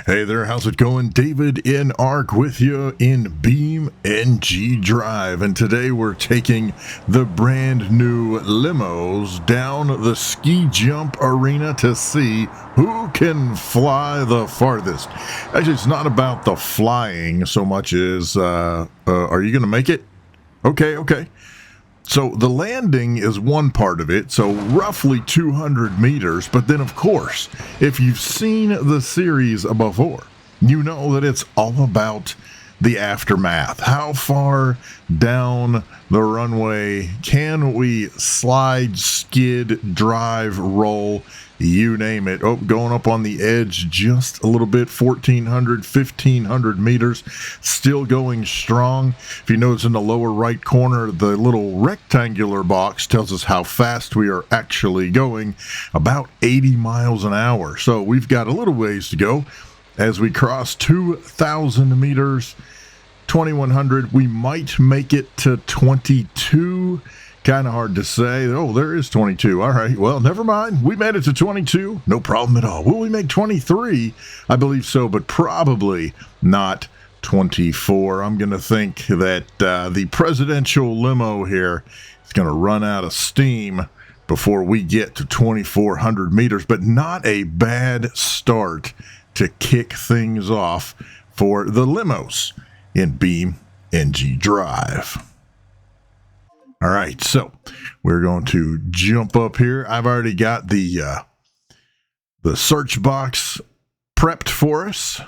Hey there, how's it going? davidinark with you in BeamNG Drive, and today we're taking the brand new Limos down the ski jump arena to see who can fly the farthest. Actually, it's not about the flying so much as, are you going to make it? Okay. So the landing is one part of it, so roughly 200 meters, but then of course, if you've seen the series before, you know that it's all about the aftermath. How far down the runway can we slide, skid, drive, roll, you name it. Oh, going up on the edge just a little bit, 1,400, 1,500 meters, still going strong. If you notice in the lower right corner, the little rectangular box tells us how fast we are actually going, about 80 miles an hour. So we've got a little ways to go. As we cross 2,000 meters, 2,100, we might make it to 22. Kind of hard to say. Oh, there is 22. All right, well, never mind. We made it to 22. No problem at all. Will we make 23? I believe so, but probably not 24. I'm going to think that the presidential limo here is going to run out of steam before we get to 2,400 meters, but not a bad start to kick things off for the limos in BeamNG Drive. All right, so we're going to jump up here. I've already got the search box prepped for us.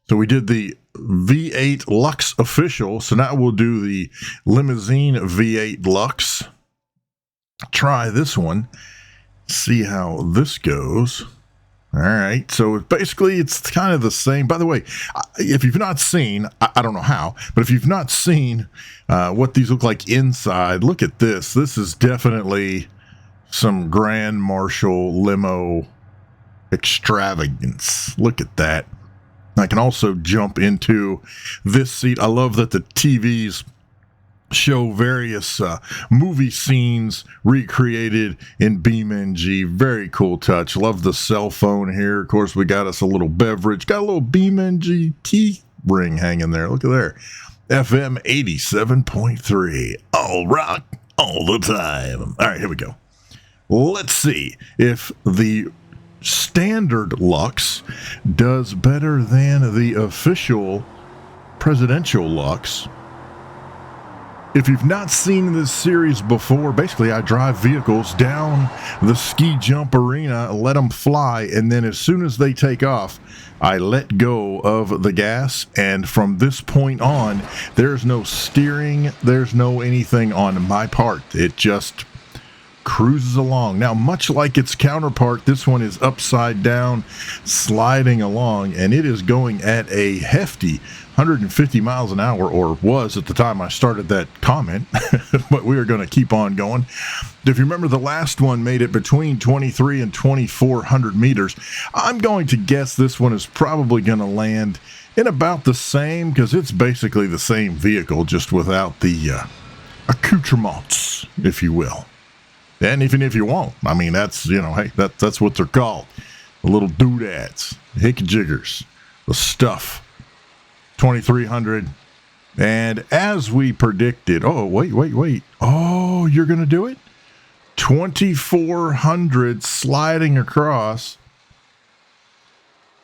So we did the V8 Lux official. So now we'll do the limousine V8 Lux. Try this one. See how this goes. All right, so basically it's kind of the same. By the way, if you've not seen, I don't know how, but if you've not seen what these look like inside, look at this. This is definitely some Grand Marshal limo extravagance. Look at that. I can also jump into this seat. I love that the TVs show various movie scenes recreated in BeamNG. Very cool touch. Love the cell phone here. Of course, we got us a little beverage. Got a little BeamNG key ring hanging there. Look at there. FM 87.3. All rock all the time. All right, here we go. Let's see if the standard Lux does better than the official presidential Lux. If you've not seen this series before, basically I drive vehicles down the ski jump arena, let them fly, and then as soon as they take off, I let go of the gas, and from this point on, there's no steering, there's no anything on my part. It just cruises along. Now, much like its counterpart, this one is upside down, sliding along, and it is going at a hefty 150 miles an hour, or was at the time I started that comment, but we are going to keep on going. If you remember, the last one made it between 23 and 2,400 meters. I'm going to guess this one is probably going to land in about the same, because it's basically the same vehicle, just without the accoutrements, if you will. And even if you won't, I mean, that's, you know, hey, that's what they're called. The little doodads, hickey jiggers, the stuff. 2,300. And as we predicted, oh, wait. Oh, you're going to do it? 2,400 sliding across.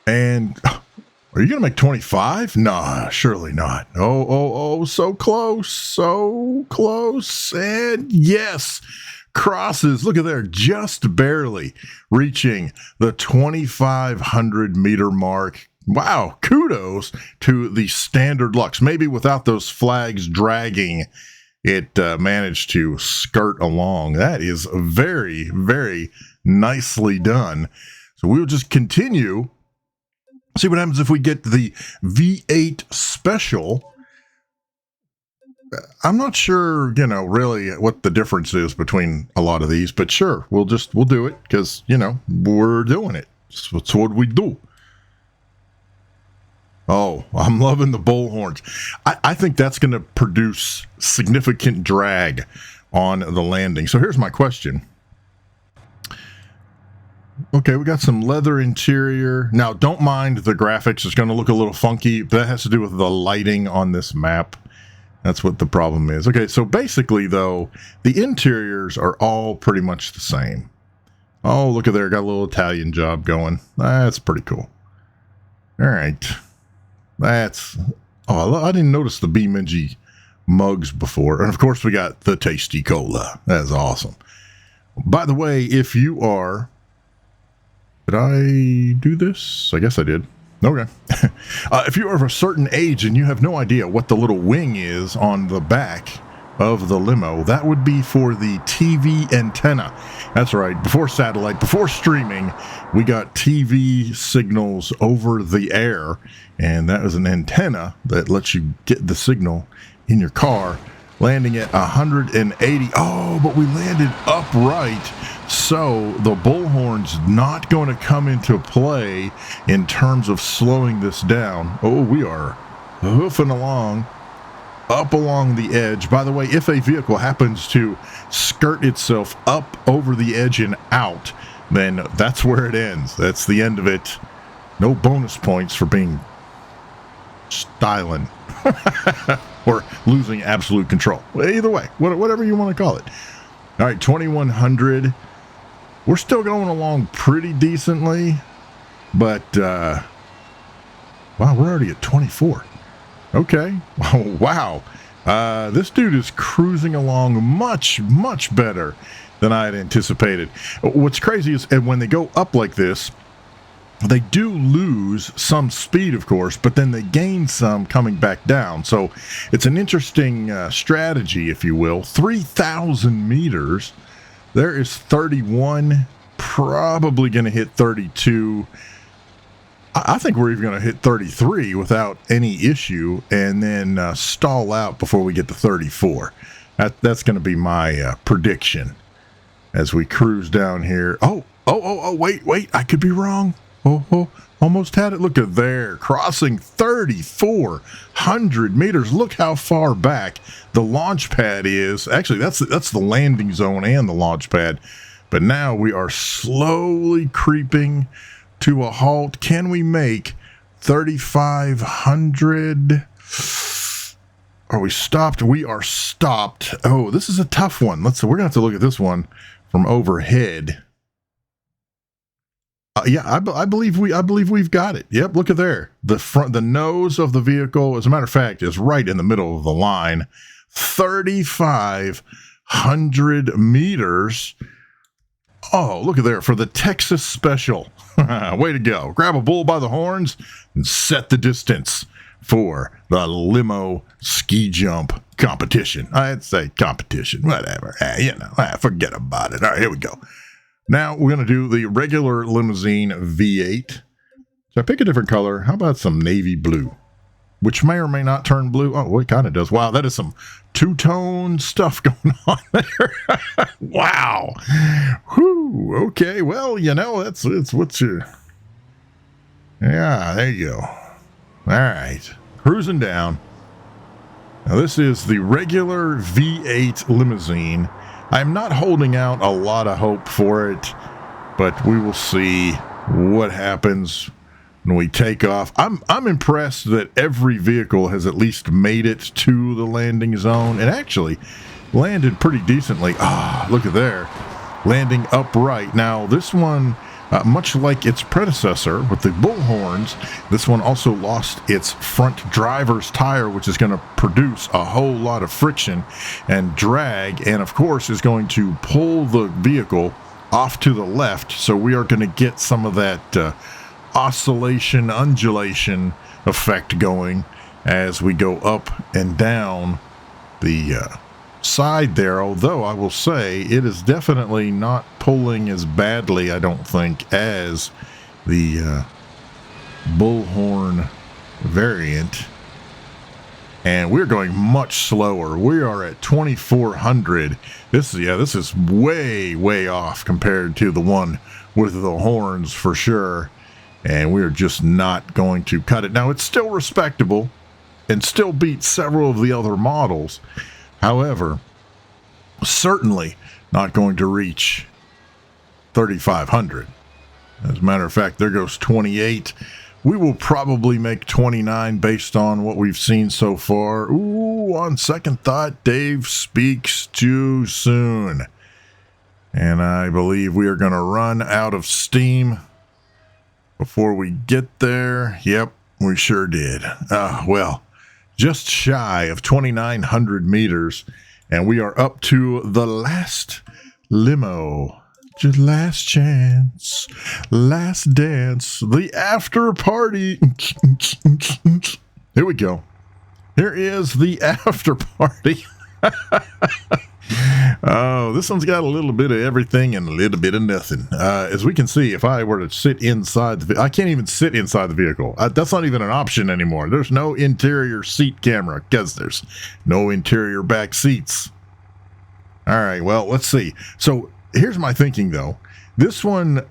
And are you going to make 25? Nah, surely not. Oh, so close. And yes. Crosses, look at there, just barely reaching the 2,500 meter mark. Wow, kudos to the standard Lux. Maybe without those flags dragging, it managed to skirt along. That is very, very nicely done. So we'll just continue. See what happens if we get the V8 Special. I'm not sure, you know, really what the difference is between a lot of these, but sure, we'll do it because, you know, we're doing it. That's what we do. Oh, I'm loving the bullhorns. I think that's going to produce significant drag on the landing. So here's my question. Okay, we got some leather interior. Now, don't mind the graphics. It's going to look a little funky. That has to do with the lighting on this map. That's what the problem is. Okay, so basically, though, the interiors are all pretty much the same. Oh, look at there. Got a little Italian job going. That's pretty cool. All right. That's... Oh, I didn't notice the BeamNG mugs before. And, of course, we got the tasty cola. That's awesome. By the way, if you are... Did I do this? I guess I did. Okay. If you're of a certain age and you have no idea what the little wing is on the back of the limo, that would be for the TV antenna. That's right. Before satellite, before streaming, we got TV signals over the air, and that is an antenna that lets you get the signal in your car, landing at 180. Oh, but we landed upright. So the bullhorn's not going to come into play in terms of slowing this down. Oh, we are hoofing along, up along the edge. By the way, if a vehicle happens to skirt itself up over the edge and out, then that's where it ends. That's the end of it. No bonus points for being styling or losing absolute control. Either way, whatever you want to call it. All right, 2100. We're still going along pretty decently, but, wow, we're already at 24. Okay. Oh, wow. This dude is cruising along much, much better than I had anticipated. What's crazy is when they go up like this, they do lose some speed, of course, but then they gain some coming back down. So it's an interesting strategy, if you will. 3,000 meters. There is 31, probably going to hit 32. I think we're even going to hit 33 without any issue, and then stall out before we get to 34. That's going to be my prediction as we cruise down here. Oh, wait, I could be wrong. Oh, almost had it. Look at there, crossing 3,400 meters. Look how far back the launch pad is. Actually, that's the landing zone and the launch pad. But now we are slowly creeping to a halt. Can we make 3,500? Are we stopped? We are stopped. Oh, this is a tough one. We're gonna have to look at this one from overhead. Yeah, I believe we've got it. Yep, look at there. The nose of the vehicle, as a matter of fact, is right in the middle of the line. 3,500 meters. Oh, look at there for the Texas Special. Way to go. Grab a bull by the horns and set the distance for the limo ski jump competition. I'd say competition, whatever. Forget about it. All right, here we go. Now we're going to do the regular limousine V8. So I pick a different color. How about some navy blue, which may or may not turn blue? Oh, it kind of does. Wow, that is some two-tone stuff going on there. Wow. Whew. Okay, well, it's what's your... Yeah, there you go. All right, cruising down. Now this is the regular V8 limousine. I'm not holding out a lot of hope for it, but we will see what happens when we take off. I'm impressed that every vehicle has at least made it to the landing zone and actually landed pretty decently. Look at there, landing upright. Now this one, much like its predecessor with the bullhorns, this one also lost its front driver's tire, which is going to produce a whole lot of friction and drag, and of course is going to pull the vehicle off to the left. So we are going to get some of that oscillation, undulation effect going as we go up and down the side there, although I will say it is definitely not pulling as badly, I don't think, as the bullhorn variant. And we're going much slower. We are at 2,400. This is way off compared to the one with the horns for sure. And we're just not going to cut it. Now, it's still respectable and still beats several of the other models. However, certainly not going to reach 3,500. As a matter of fact, there goes 28. We will probably make 29 based on what we've seen so far. Ooh, on second thought, Dave speaks too soon. And I believe we are going to run out of steam before we get there. Yep, we sure did. Well, just shy of 2,900 meters. And we are up to the last limo. Just last chance, last dance, the after party. Here we go. Here is the after party. Oh, this one's got a little bit of everything and a little bit of nothing. As we can see, if I were to sit inside the I can't even sit inside the vehicle. That's not even an option anymore. There's no interior seat camera because there's no interior back seats. All right, well, let's see. So here's my thinking, though. This one,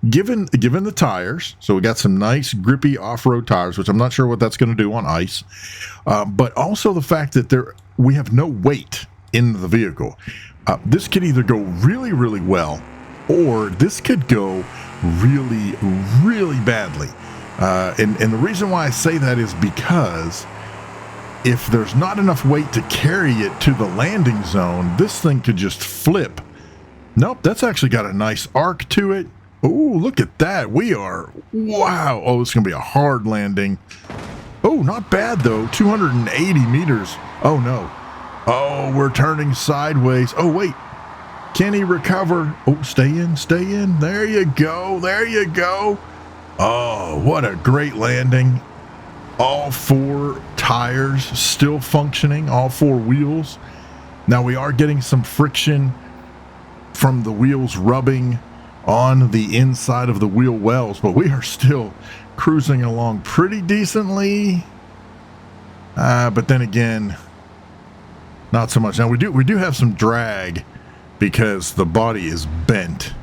given the tires, so we got some nice grippy off-road tires, which I'm not sure what that's going to do on ice, but also the fact that we have no weight in the vehicle. This could either go really, really well, or this could go really, really badly. And the reason why I say that is because if there's not enough weight to carry it to the landing zone, this thing could just flip. Nope, that's actually got a nice arc to it. Oh, look at that. Wow. Oh, it's going to be a hard landing. Oh, not bad, though. 280 meters. Oh, no. Oh, we're turning sideways. Oh, wait. Can he recover? Oh, stay in, stay in. There you go. There you go. Oh, what a great landing. All four tires still functioning, all four wheels. Now, we are getting some friction from the wheels rubbing on the inside of the wheel wells, but we are still cruising along pretty decently. But then again, not so much. Now we do have some drag because the body is bent,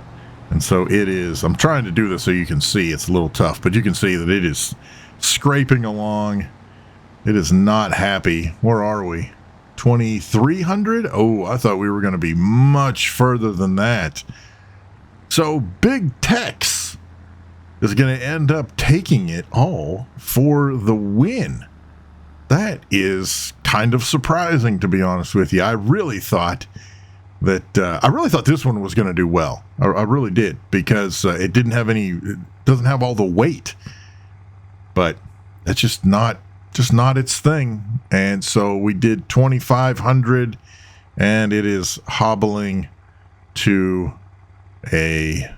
and so it is. I'm trying to do this so you can see. It's a little tough, but you can see that it is scraping along. It is not happy. Where are we? 2,300? Oh, I thought we were going to be much further than that. So Big Tex is going to end up taking it all for the win. That is kind of surprising, to be honest with you. I really thought this one was going to do well. I really did, because it doesn't have all the weight. But that's just not its thing. And so we did 2,500, and it is hobbling to a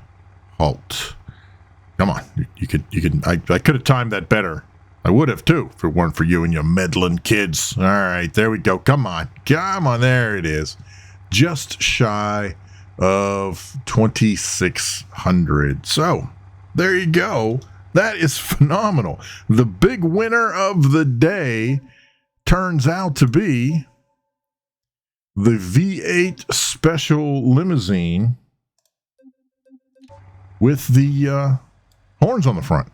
halt. Come on, I could have timed that better. I would have too, if it weren't for you and your meddling kids. All right, there we go. Come on, there it is. Just shy of 2,600. So there you go. That is phenomenal. The big winner of the day turns out to be the V8 Special Limousine with the horns on the front.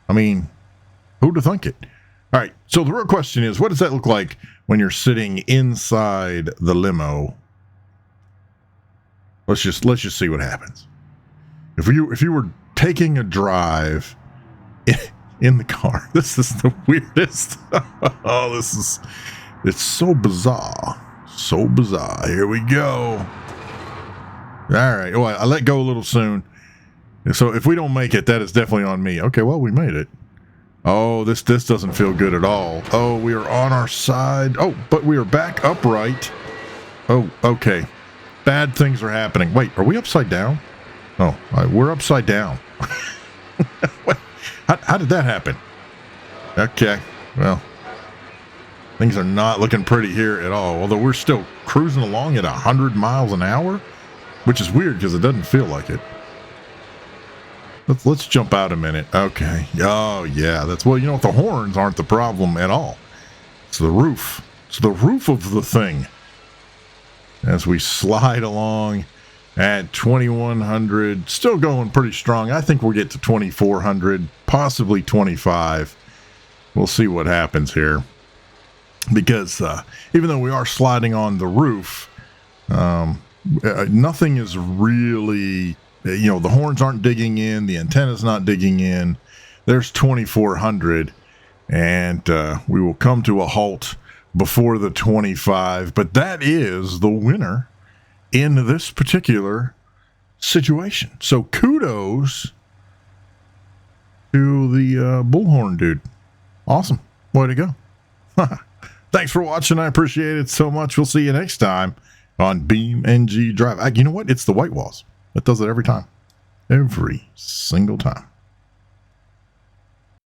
I mean, who'd have thunk it? All right, so the real question is, what does that look like when you're sitting inside the limo? Let's just see what happens. If you were taking a drive in the car, this is the weirdest. Oh, it's so bizarre. So bizarre. Here we go. All right. Oh, I let go a little soon. So if we don't make it, that is definitely on me. Okay, well, we made it. Oh, this doesn't feel good at all. Oh, we are on our side. Oh, but we are back upright. Oh, okay. Bad things are happening. Wait, are we upside down? Oh, we're upside down. How did that happen? Okay, well, things are not looking pretty here at all. Although we're still cruising along at 100 miles an hour, which is weird because it doesn't feel like it. Let's jump out a minute. Okay. Oh, yeah. Well, you know what? The horns aren't the problem at all. It's the roof. It's the roof of the thing. As we slide along at 2,100, still going pretty strong. I think we'll get to 2,400, possibly 25. We'll see what happens here. Because even though we are sliding on the roof, nothing is really You know, the horns aren't digging in, the antenna's not digging in. There's 2400, and we will come to a halt before the 25. But that is the winner in this particular situation. So kudos to the bullhorn dude. Awesome. Way to go. Thanks for watching. I appreciate it so much. We'll see you next time on BeamNG Drive. You know what? It's the white walls. That does it every time. Every single time.